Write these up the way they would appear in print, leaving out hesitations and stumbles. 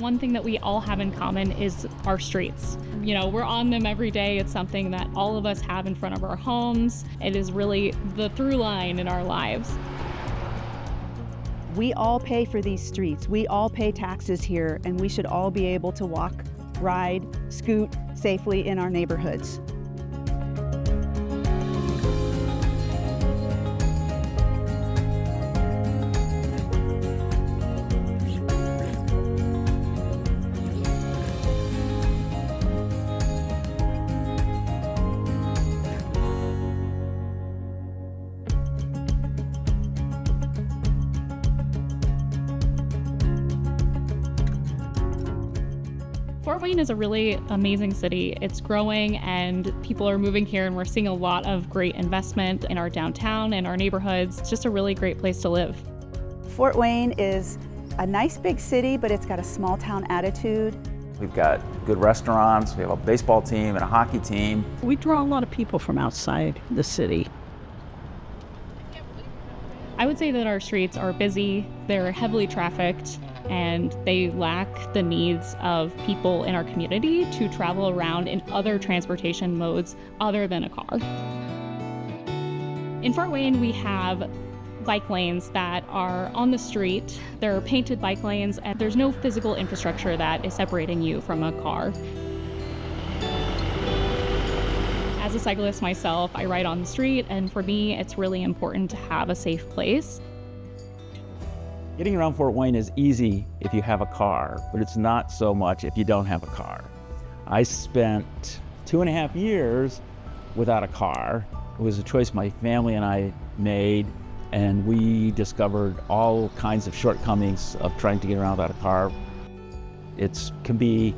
One thing that we all have in common is our streets. You know, we're on them every day. It's something that all of us have in front of our homes. It is really the through line in our lives. We all pay for these streets. We all pay taxes here, and we should all be able to walk, ride, scoot safely in our neighborhoods. Fort Wayne is a really amazing city. It's growing and people are moving here, and we're seeing a lot of great investment in our downtown and our neighborhoods. It's just a really great place to live. Fort Wayne is a nice big city, but it's got a small town attitude. We've got good restaurants, we have a baseball team and a hockey team. We draw a lot of people from outside the city. I would say that our streets are busy, they're heavily trafficked, and they lack the needs of people in our community to travel around in other transportation modes other than a car. In Fort Wayne, we have bike lanes that are on the street. They're painted bike lanes, and there's no physical infrastructure that is separating you from a car. As a cyclist myself, I ride on the street, and for me, it's really important to have a safe place. Getting around Fort Wayne is easy if you have a car, but it's not so much if you don't have a car. I spent 2.5 years without a car. It was a choice my family and I made, and we discovered all kinds of shortcomings of trying to get around without a car. It can be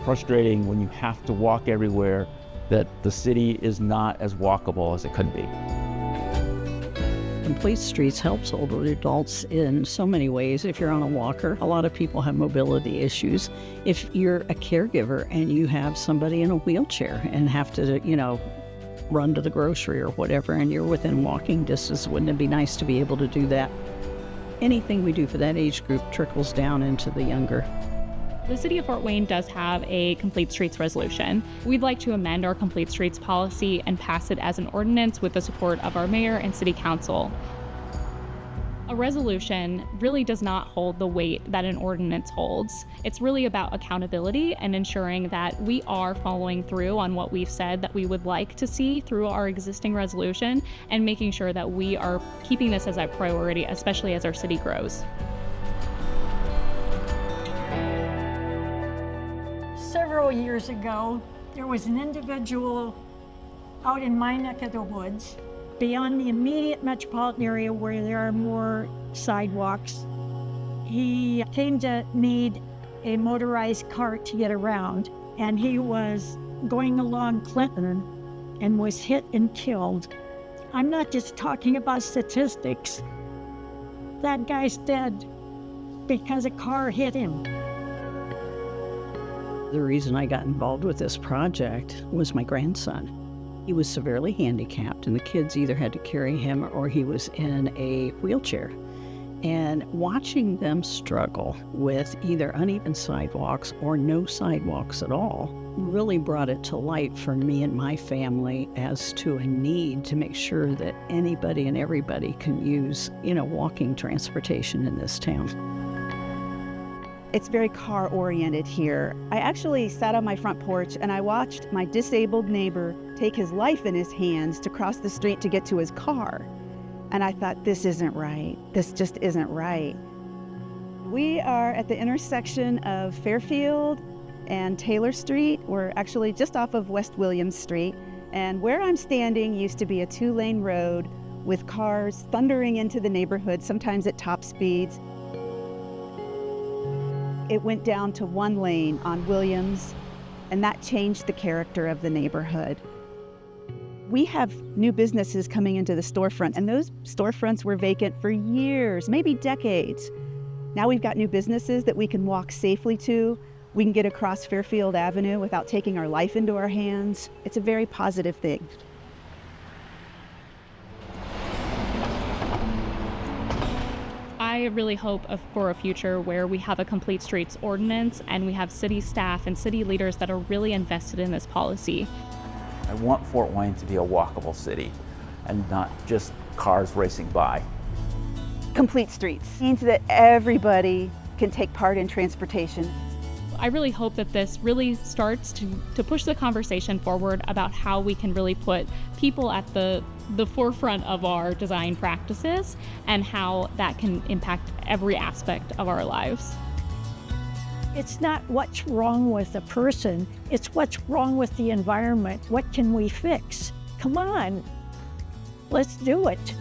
frustrating when you have to walk everywhere, that the city is not as walkable as it could be. Complete Streets helps older adults in so many ways. If you're on a walker, a lot of people have mobility issues. If you're a caregiver and you have somebody in a wheelchair and have to, run to the grocery or whatever, and you're within walking distance, wouldn't it be nice to be able to do that? Anything we do for that age group trickles down into the younger. The City of Fort Wayne does have a Complete Streets resolution. We'd like to amend our Complete Streets policy and pass it as an ordinance with the support of our mayor and city council. A resolution really does not hold the weight that an ordinance holds. It's really about accountability and ensuring that we are following through on what we've said that we would like to see through our existing resolution, and making sure that we are keeping this as a priority, especially as our city grows. Several years ago, there was an individual out in my neck of the woods, beyond the immediate metropolitan area where there are more sidewalks. He came to need a motorized cart to get around, and he was going along Clinton and was hit and killed. I'm not just talking about statistics. That guy's dead because a car hit him. The reason I got involved with this project was my grandson. He was severely handicapped, and the kids either had to carry him or he was in a wheelchair. And watching them struggle with either uneven sidewalks or no sidewalks at all really brought it to light for me and my family as to a need to make sure that anybody and everybody can use, walking transportation in this town. It's very car-oriented here. I actually sat on my front porch and I watched my disabled neighbor take his life in his hands to cross the street to get to his car. And I thought, this isn't right. This just isn't right. We are at the intersection of Fairfield and Taylor Street. We're actually just off of West Williams Street. And where I'm standing used to be a 2-lane road with cars thundering into the neighborhood, sometimes at top speeds. It went down to 1 lane on Williams, and that changed the character of the neighborhood. We have new businesses coming into the storefront, and those storefronts were vacant for years, maybe decades. Now we've got new businesses that we can walk safely to. We can get across Fairfield Avenue without taking our life into our hands. It's a very positive thing. I I really hope for a future where we have a complete streets ordinance and we have city staff and city leaders that are really invested in this policy. I want Fort Wayne to be a walkable city and not just cars racing by. Complete streets means that everybody can take part in transportation. I really hope that this really starts to push the conversation forward about how we can really put people at the forefront of our design practices and how that can impact every aspect of our lives. It's not what's wrong with a person, it's what's wrong with the environment. What can we fix? Come on, let's do it.